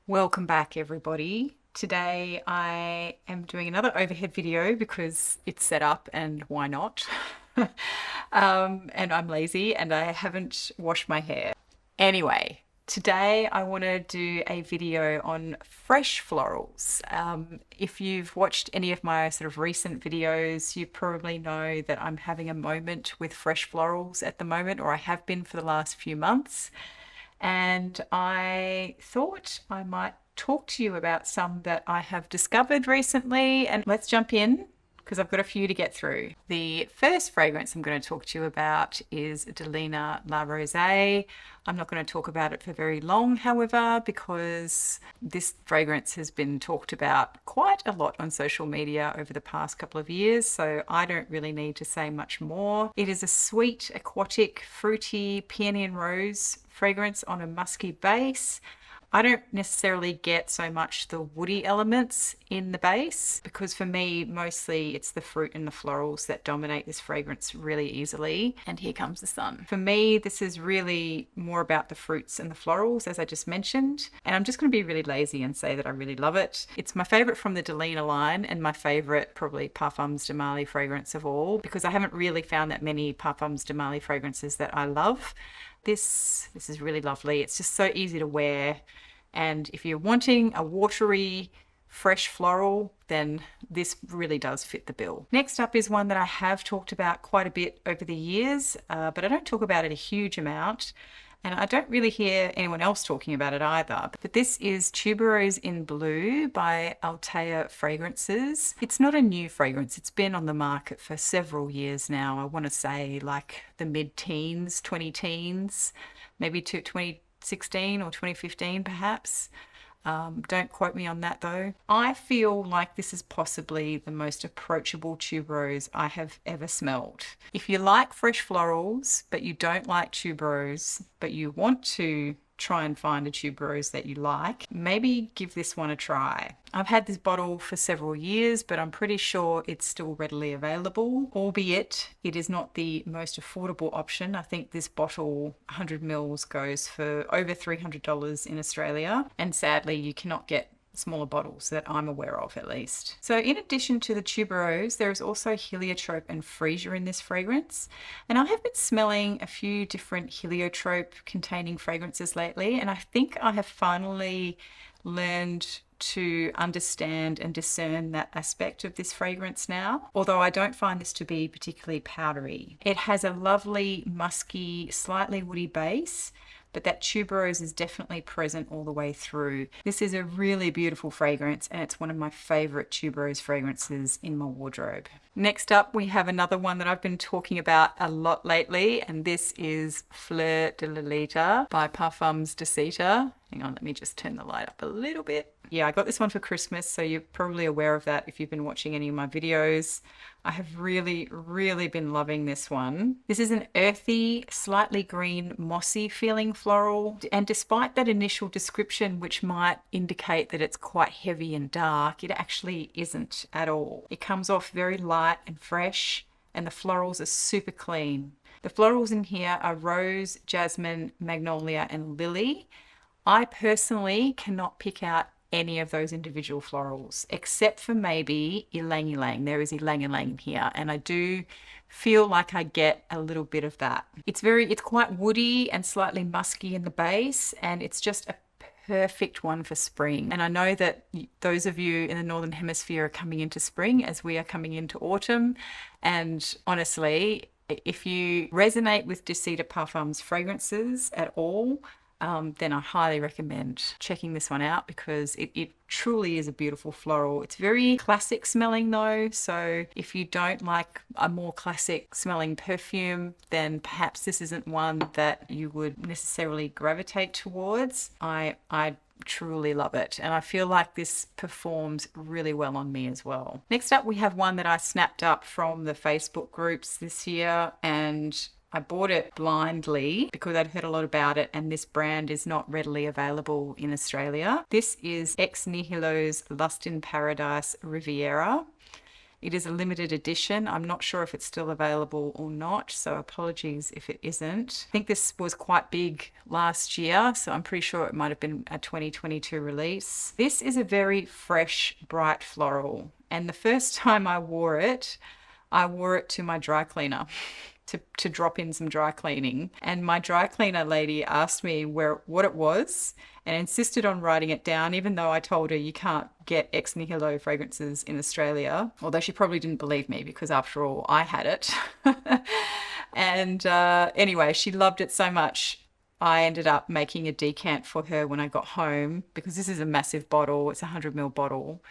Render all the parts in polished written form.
Welcome back, everybody. Today I am doing another overhead video because it's set up and why not? And I'm lazy and I haven't washed my hair. Anyway, today I want to do a video on fresh florals. If you've watched any of my sort of recent videos, you probably know that I'm having a moment with fresh florals at the moment, or I have been for the last few months. And I thought I might talk to you about some that I have discovered recently. And let's jump in because I've got a few to get through. The first fragrance I'm going to talk to you about is Delina La Rosée. I'm not going to talk about it for very long, however, because this fragrance has been talked about quite a lot on social media over the past couple of years, so I don't really need to say much more. It is a sweet, aquatic, fruity peony and rose fragrance on a musky base. I don't necessarily get so much the woody elements in the base because for me, mostly it's the fruit and the florals that dominate this fragrance really easily. And here comes the sun. For me, this is really more about the fruits and the florals, as I just mentioned. And I'm just going to be really lazy and say that I really love it. It's my favorite from the Delina line and my favorite probably Parfums de Marly fragrance of all, because I haven't really found that many Parfums de Marly fragrances that I love. This is really lovely. It's just so easy to wear. And if you're wanting a watery, fresh floral, then this really does fit the bill. Next up is one that I have talked about quite a bit over the years, but I don't talk about it a huge amount. And I don't really hear anyone else talking about it either. But this is Tuberose in Blue by Altea Fragrances. It's not a new fragrance. It's been on the market for several years now. I want to say like the mid-teens, 20-teens, maybe to 2016 or 2015 perhaps. Don't quote me on that though. I feel like this is possibly the most approachable tuberose I have ever smelled. If you like fresh florals, but you don't like tuberose, but you want to try and find a tuberose that you like, maybe give this one a try. I've had this bottle for several years, but I'm pretty sure it's still readily available, albeit it is not the most affordable option. I think this bottle, 100 mils, goes for over $300 in Australia, and sadly you cannot get smaller bottles that I'm aware of, at least. So in addition to the tuberose, there is also heliotrope and freesia in this fragrance. And I have been smelling a few different heliotrope containing fragrances lately, and I think I have finally learned to understand and discern that aspect of this fragrance now, although I don't find this to be particularly powdery. It has a lovely musky, slightly woody base, but that tuberose is definitely present all the way through. This is a really beautiful fragrance and it's one of my favorite tuberose fragrances in my wardrobe. Next up, we have another one that I've been talking about a lot lately, and this is Fleur de Lalita by Parfums de Lalita. Hang on, let me just turn the light up a little bit. Yeah, I got this one for Christmas, so you're probably aware of that if you've been watching any of my videos. I have really been loving this one. This is an earthy, slightly green, mossy feeling floral. And despite that initial description, which might indicate that it's quite heavy and dark, it actually isn't at all. It comes off very light and fresh, and the florals are super clean. The florals in here are rose, jasmine, magnolia, and lily. I personally cannot pick out any of those individual florals except for maybe ylang ylang. There is ylang ylang in here, and I do feel like I get a little bit of that. It's quite woody and slightly musky in the base, and it's just a perfect one for spring. And I know that those of you in the Northern Hemisphere are coming into spring as we are coming into autumn, and honestly, if you resonate with De Lalita Parfums fragrances at all, then I highly recommend checking this one out because it truly is a beautiful floral. It's very classic smelling though, so if you don't like a more classic smelling perfume, then perhaps this isn't one that you would necessarily gravitate towards. I truly love it, and I feel like this performs really well on me as well. Next up, we have one that I snapped up from the Facebook groups this year, and I bought it blindly because I'd heard a lot about it, and this brand is not readily available in Australia. This is Ex Nihilo's Lust in Paradise Riviera. It is a limited edition. I'm not sure if it's still available or not, so apologies if it isn't. I think this was quite big last year, so I'm pretty sure it might have been a 2022 release. This is a very fresh, bright floral, and the first time I wore it to my dry cleaner. To drop in some dry cleaning, and my dry cleaner lady asked me what it was and insisted on writing it down, even though I told her you can't get ex nihilo fragrances in Australia, although she probably didn't believe me because after all I had it. And anyway, she loved it so much I ended up making a decant for her when I got home, because this is a massive bottle. It's a 100 ml bottle,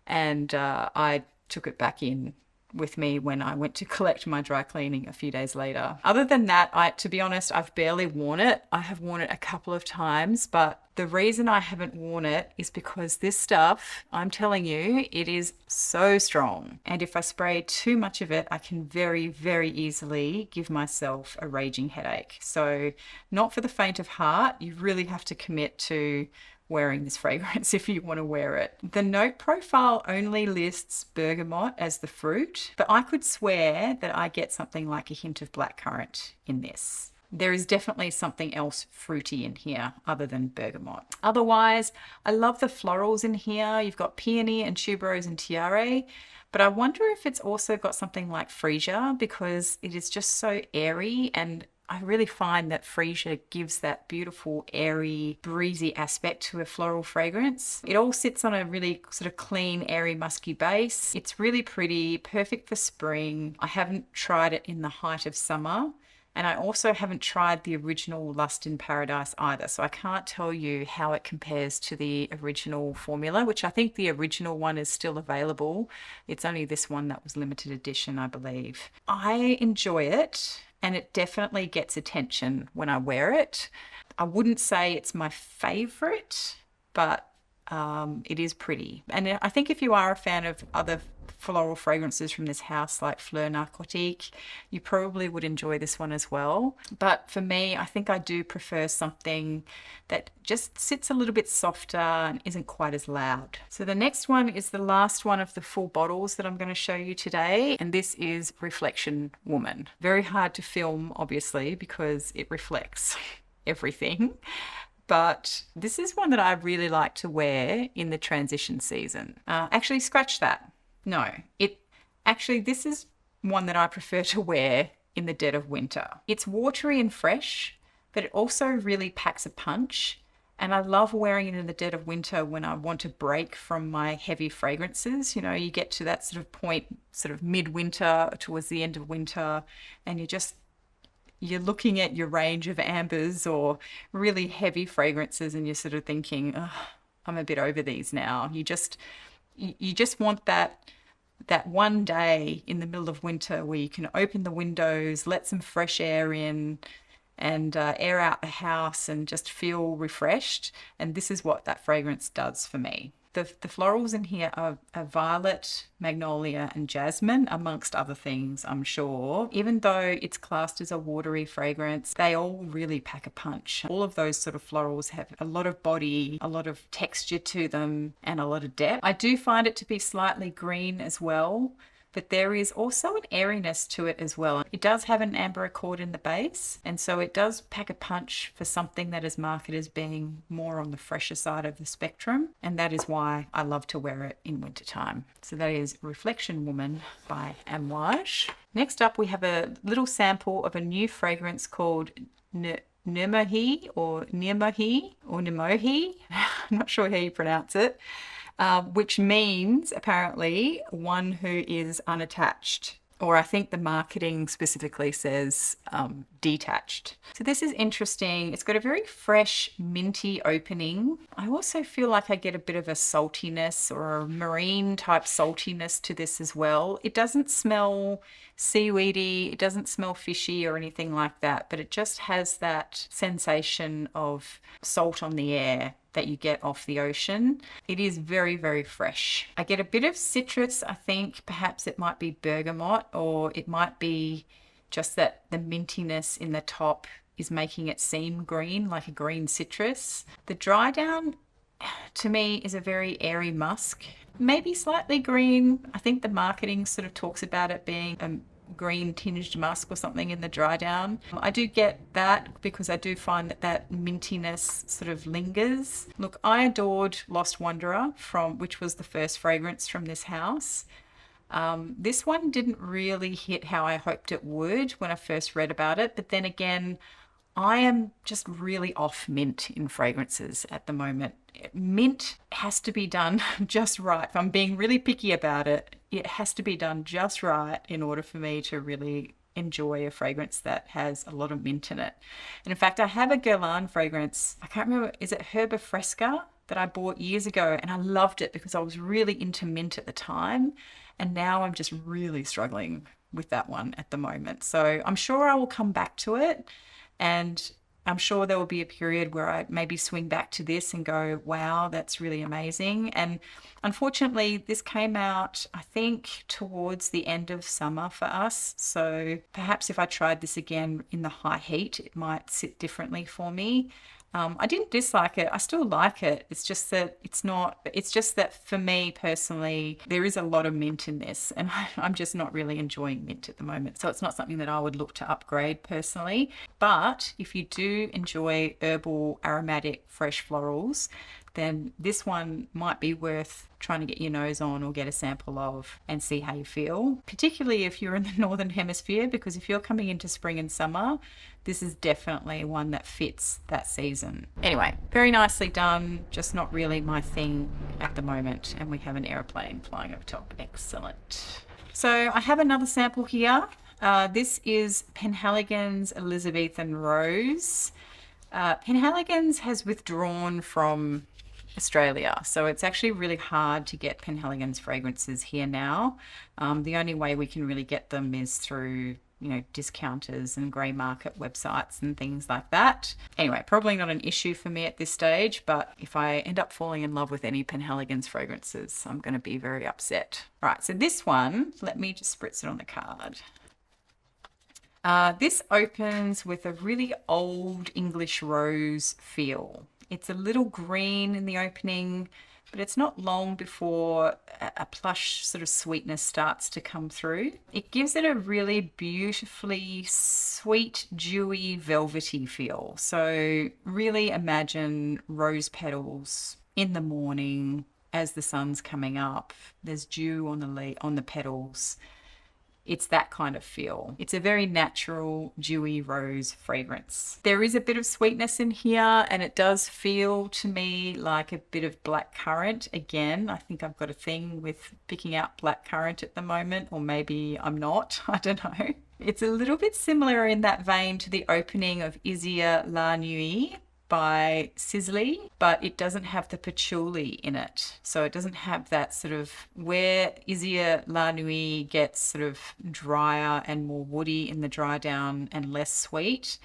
and I took it back in with me when I went to collect my dry cleaning a few days later. Other than that, to be honest, I've barely worn it. I have worn it a couple of times, but the reason I haven't worn it is because this stuff, I'm telling you, it is so strong. And if I spray too much of it, I can very, very easily give myself a raging headache. So not for the faint of heart. You really have to commit to wearing this fragrance if you want to wear it. The note profile only lists bergamot as the fruit, but I could swear that I get something like a hint of blackcurrant in this. There is definitely something else fruity in here other than bergamot. Otherwise, I love the florals in here. You've got peony and tuberose and tiare, but I wonder if it's also got something like freesia, because it is just so airy, and I really find that freesia gives that beautiful, airy, breezy aspect to a floral fragrance. It all sits on a really sort of clean, airy, musky base. It's really pretty, perfect for spring. I haven't tried it in the height of summer, and I also haven't tried the original Lust in Paradise either, so I can't tell you how it compares to the original formula, which I think the original one is still available. It's only this one that was limited edition, I believe. I enjoy it, and it definitely gets attention when I wear it. I wouldn't say it's my favorite, but it is pretty. And I think if you are a fan of other floral fragrances from this house like Fleur Narcotique, you probably would enjoy this one as well. But for me, I think I do prefer something that just sits a little bit softer and isn't quite as loud. So the next one is the last one of the full bottles that I'm going to show you today, and this is Reflection Woman. Very hard to film, obviously, because it reflects everything. But this is one that I really like to wear in the transition season. Actually, scratch that. No, this is one that I prefer to wear in the dead of winter. It's watery and fresh, but it also really packs a punch. And I love wearing it in the dead of winter when I want to break from my heavy fragrances. You know, you get to that sort of point, sort of midwinter towards the end of winter, and you're looking at your range of ambers or really heavy fragrances, and you're sort of thinking, oh, I'm a bit over these now. You just want that one day in the middle of winter where you can open the windows, let some fresh air in, and air out the house and just feel refreshed. And this is what that fragrance does for me. The florals in here are violet, magnolia, and jasmine, amongst other things, I'm sure. Even though it's classed as a watery fragrance, they all really pack a punch. All of those sort of florals have a lot of body, a lot of texture to them, and a lot of depth. I do find it to be slightly green as well, but there is also an airiness to it as well. It does have an amber accord in the base, and so it does pack a punch for something that is marketed as being more on the fresher side of the spectrum, and that is why I love to wear it in wintertime. So that is Reflection Woman by Amouage. Next up, we have a little sample of a new fragrance called Nirmohee or Nirmohee. I'm not sure how you pronounce it. Which means apparently one who is unattached, or I think the marketing specifically says detached. So this is interesting. It's got a very fresh, minty opening. I also feel like I get a bit of a saltiness or a marine type saltiness to this as well. It doesn't smell seaweedy, it doesn't smell fishy or anything like that, but it just has that sensation of salt on the air that you get off the ocean. It is very, very fresh. I get a bit of citrus. I think perhaps it might be bergamot, or it might be just that the mintiness in the top is making it seem green, like a green citrus. The dry down to me is a very airy musk, maybe slightly green. I think the marketing sort of talks about it being a green tinged musk or something in the dry down. I do get that because I do find that that mintiness sort of lingers. Look, I adored Lost Wanderer, which was the first fragrance from this house. This one didn't really hit how I hoped it would when I first read about it, but then again, I am just really off mint in fragrances at the moment. Mint has to be done just right. If I'm being really picky about it, it has to be done just right in order for me to really enjoy a fragrance that has a lot of mint in it. And in fact, I have a Guerlain fragrance. I can't remember, is it Herba Fresca, that I bought years ago, and I loved it because I was really into mint at the time. And now I'm just really struggling with that one at the moment. So I'm sure I will come back to it. And I'm sure there will be a period where I maybe swing back to this and go, wow, that's really amazing. And unfortunately, this came out, I think, towards the end of summer for us. So perhaps if I tried this again in the high heat, it might sit differently for me. I didn't dislike it. I still like it. It's just that it's just that for me personally, there is a lot of mint in this, and I'm just not really enjoying mint at the moment. So it's not something that I would look to upgrade personally. But if you do enjoy herbal, aromatic, fresh florals, then this one might be worth trying to get your nose on or get a sample of and see how you feel, particularly if you're in the Northern Hemisphere, because if you're coming into spring and summer, this is definitely one that fits that season. Anyway, very nicely done, just not really my thing at the moment. And we have an airplane flying over top. Excellent. So I have another sample here. This is Penhaligon's Elizabethan Rose. Penhaligon's has withdrawn from Australia, so it's actually really hard to get Penhaligon's fragrances here now. The only way we can really get them is through, you know, discounters and grey market websites and things like that. Anyway, probably not an issue for me at this stage, but if I end up falling in love with any Penhaligon's fragrances, I'm going to be very upset. All right, so this one, let me just spritz it on the card. This opens with a really old English rose feel. It's a little green in the opening, but it's not long before a plush sort of sweetness starts to come through. It gives it a really beautifully sweet, dewy, velvety feel. So really imagine rose petals in the morning as the sun's coming up. There's dew on the petals. It's that kind of feel. It's a very natural, dewy rose fragrance. There is a bit of sweetness in here, and it does feel to me like a bit of black currant. Again, I think I've got a thing with picking out black currant at the moment, or maybe I'm not, I don't know. It's a little bit similar in that vein to the opening of Vive la Nuit by Sisley, but it doesn't have the patchouli in it. So it doesn't have that sort of, where Vive la Nuit gets sort of drier and more woody in the dry down and less sweet.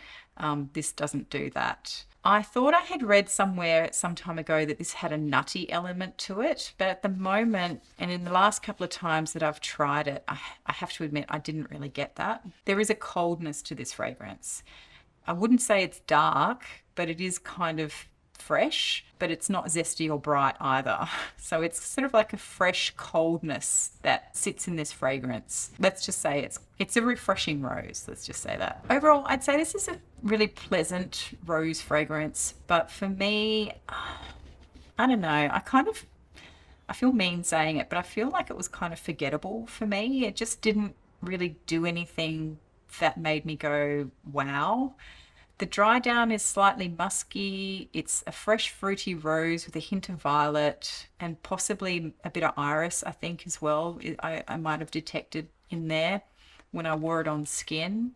This doesn't do that. I thought I had read somewhere some time ago that this had a nutty element to it, but at the moment, and in the last couple of times that I've tried it, I have to admit I didn't really get that. There is a coldness to this fragrance. I wouldn't say it's dark, but it is kind of fresh, but it's not zesty or bright either. So it's sort of like a fresh coldness that sits in this fragrance. Let's just say it's a refreshing rose. Let's just say that. Overall, I'd say this is a really pleasant rose fragrance, but for me, I don't know, I feel mean saying it, but I feel like it was kind of forgettable for me. It just didn't really do anything that made me go, wow. The dry down is slightly musky. It's a fresh fruity rose with a hint of violet and possibly a bit of iris, I think, as well. I might have detected in there when I wore it on skin.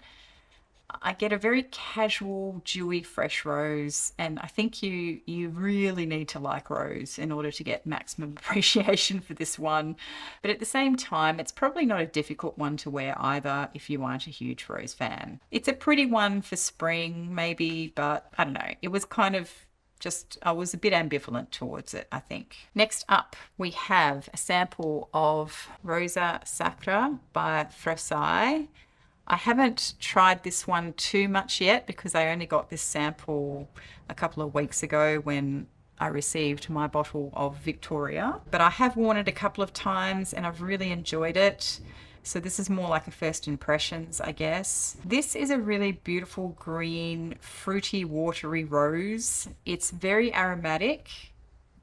I get a very casual, dewy, fresh rose, and I think you really need to like rose in order to get maximum appreciation for this one. But at the same time, it's probably not a difficult one to wear either if you aren't a huge rose fan. It's a pretty one for spring, maybe, but I don't know. It was kind of just, I was a bit ambivalent towards it, I think. Next up, we have a sample of Rosa Sacra by Florals. I haven't tried this one too much yet because I only got this sample a couple of weeks ago when I received my bottle of Victoria, but I have worn it a couple of times and I've really enjoyed it. So this is more like a first impressions, I guess. This is a really beautiful green, fruity, watery rose. It's very aromatic,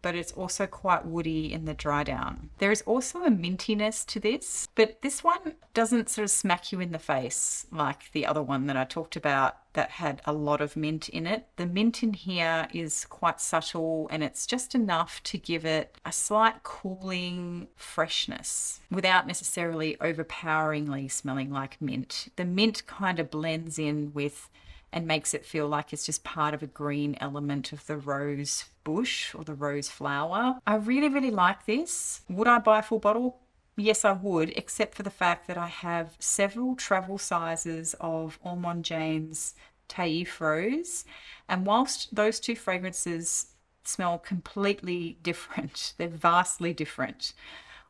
but it's also quite woody in the dry down. There is also a mintiness to this, but this one doesn't sort of smack you in the face like the other one that I talked about that had a lot of mint in it. The mint in here is quite subtle and it's just enough to give it a slight cooling freshness without necessarily overpoweringly smelling like mint. The mint kind of blends in with and makes it feel like it's just part of a green element of the rose bush or the rose flower. I really, really like this. Would I buy a full bottle? Yes, I would, except for the fact that I have several travel sizes of Ormond James Taif Rose. And whilst those two fragrances smell completely different, they're vastly different,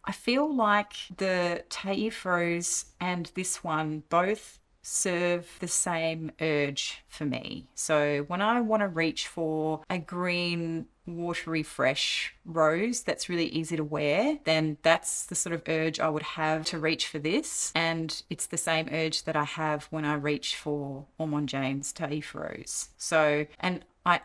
I feel like the Taif Rose and this one both serve the same urge for me. So when I want to reach for a green, watery, fresh rose that's really easy to wear, then that's the sort of urge I would have to reach for this. And it's the same urge that I have when I reach for Ormond James Taif Rose. So, and I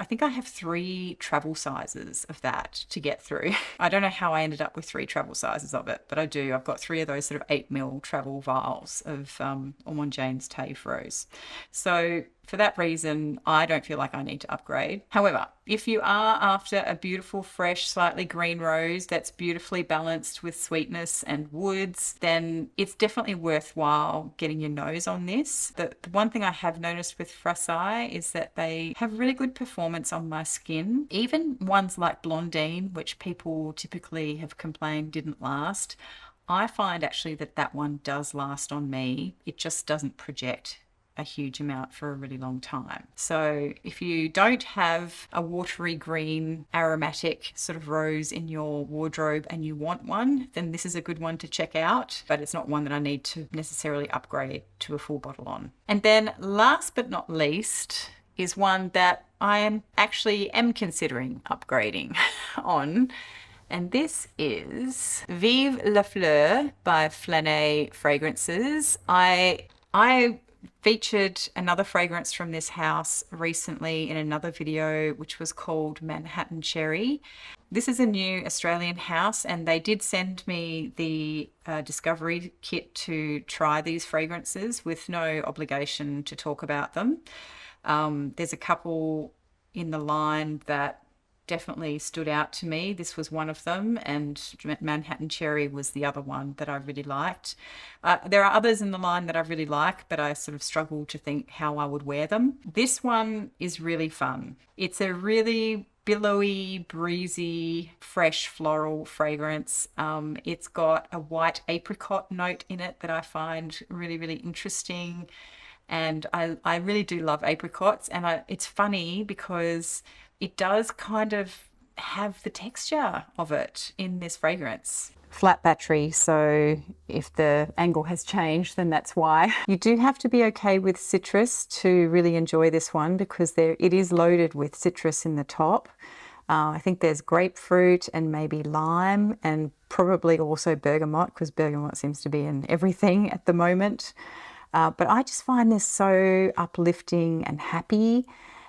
think I have 3 travel sizes of that to get through. I don't know how I ended up with 3 travel sizes of it, but I do. I've got 3 of those sort of 8 ml travel vials of Ormond James Taif Rose. So for that reason, I don't feel like I need to upgrade. However, if you are after a beautiful, fresh, slightly green rose that's beautifully balanced with sweetness and woods, then it's definitely worthwhile getting your nose on this. The one thing I have noticed with Frasai is that they have really good performance on my skin. Even ones like Blondine, which people typically have complained didn't last, I find actually that that one does last on me. It just doesn't project a huge amount for a really long time. So if you don't have a watery green aromatic sort of rose in your wardrobe and you want one, then this is a good one to check out, but it's not one that I need to necessarily upgrade to a full bottle on. And then last but not least is one that I am considering upgrading on. And this is Vive la Fleur by Florals Fragrances. I featured another fragrance from this house recently in another video, which was called Manhattan Cherry. This is a new Australian house and they did send me the discovery kit to try these fragrances with no obligation to talk about them. There's a couple in the line that definitely stood out to me. This was one of them, and Manhattan Cherry was the other one that I really liked. There are others in the line that I really like, but I sort of struggle to think how I would wear them. This one is really fun. It's a really billowy, breezy, fresh floral fragrance. It's got a white apricot note in it that I find really, really interesting. And I really do love apricots. And it's funny because it does kind of have the texture of it in this fragrance. Flat battery, so if the angle has changed, then that's why. You do have to be okay with citrus to really enjoy this one because it is loaded with citrus in the top. I think there's grapefruit and maybe lime and probably also bergamot, because bergamot seems to be in everything at the moment. But I just find this so uplifting and happy.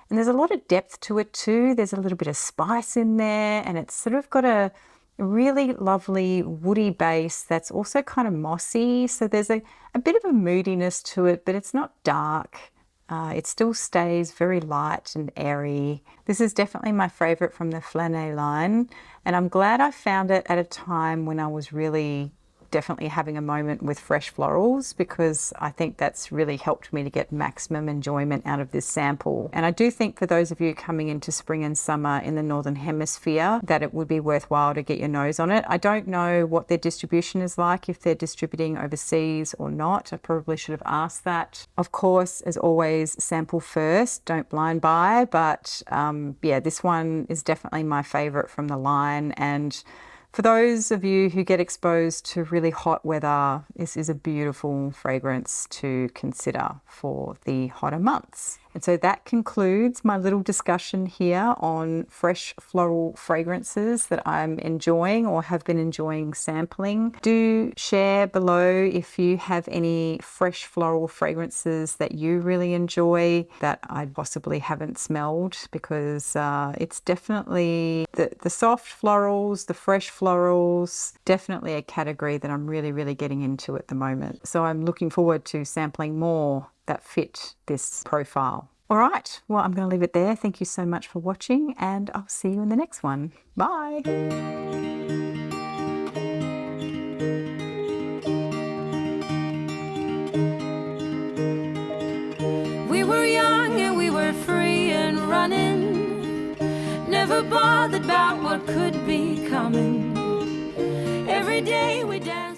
And there's a lot of depth to it too. There's a little bit of spice in there, and it's sort of got a really lovely woody base that's also kind of mossy. So there's a bit of a moodiness to it, but it's not dark. It still stays very light and airy. This is definitely my favorite from the Florals line, and I'm glad I found it at a time when I was really definitely having a moment with fresh florals, because I think that's really helped me to get maximum enjoyment out of this sample. And I do think for those of you coming into spring and summer in the Northern Hemisphere that it would be worthwhile to get your nose on it. I don't know what their distribution is like, if they're distributing overseas or not. I probably should have asked that. Of course, as always, sample first, don't blind buy, but yeah, this one is definitely my favorite from the line. And for those of you who get exposed to really hot weather, this is a beautiful fragrance to consider for the hotter months. And so that concludes my little discussion here on fresh floral fragrances that I'm enjoying or have been enjoying sampling. Do share below if you have any fresh floral fragrances that you really enjoy that I possibly haven't smelled, because it's definitely the soft florals, the fresh florals, definitely a category that I'm really getting into at the moment. So I'm looking forward to sampling more that fit this profile. All right, well, I'm going to leave it there. Thank you so much for watching, and I'll see you in the next one. Bye. We were young and we were free and running, never bothered about what could be coming. Every day we danced.